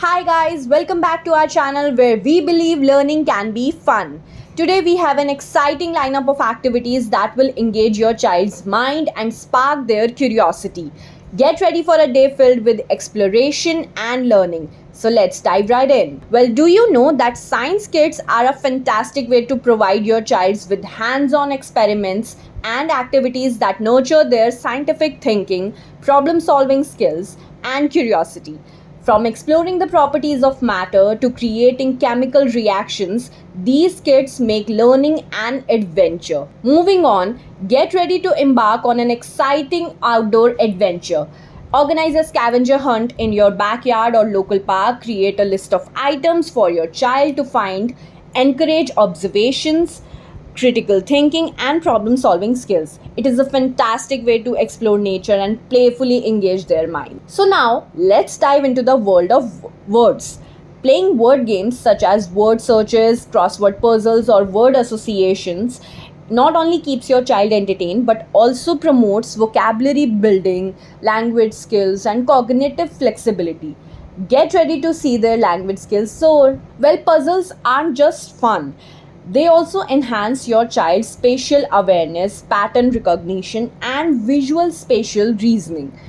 Hi guys, welcome back to our channel where we believe learning can be fun. Today we have an exciting lineup of activities that will engage your child's mind and spark their curiosity. Get ready for a day filled with exploration and learning. So let's dive right in. Well, do you know that science kits are a fantastic way to provide your child with hands-on experiments and activities that nurture their scientific thinking, problem-solving skills, and curiosity. From exploring the properties of matter to creating chemical reactions, these kits make learning an adventure. Moving on, get ready to embark on an exciting outdoor adventure. Organize a scavenger hunt in your backyard or local park. Create a list of items for your child to find. Encourage observations, critical thinking, and problem solving skills. It is a fantastic way to explore nature and playfully engage their mind. So, now let's dive into the world of words. Playing word games such as word searches, crossword puzzles, or word associations not only keeps your child entertained but also promotes vocabulary building, language skills, and cognitive flexibility. Get ready to see their language skills soar. Well, puzzles aren't just fun. They also enhance your child's spatial awareness, pattern recognition, and visual spatial reasoning.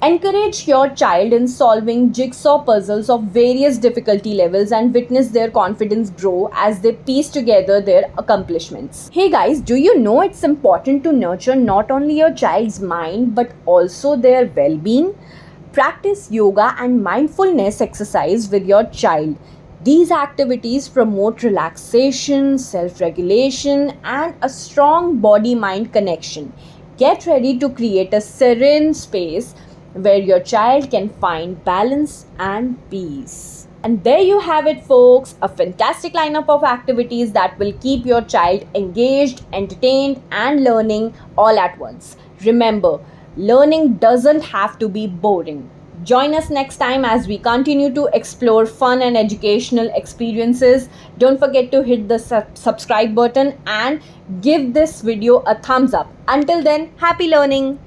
Encourage your child in solving jigsaw puzzles of various difficulty levels and witness their confidence grow as they piece together their accomplishments. Hey guys, do you know it's important to nurture not only your child's mind but also their well being? Practice yoga and mindfulness exercise with your child. These activities promote relaxation, self regulation, and a strong body mind connection. Get ready to create a serene space where your child can find balance and peace. And there you have it, folks, a fantastic lineup of activities that will keep your child engaged, entertained, and learning all at once. Remember, learning doesn't have to be boring. Join us next time as we continue to explore fun and educational experiences. Don't forget to hit the subscribe button and give this video a thumbs up. Until then, happy learning!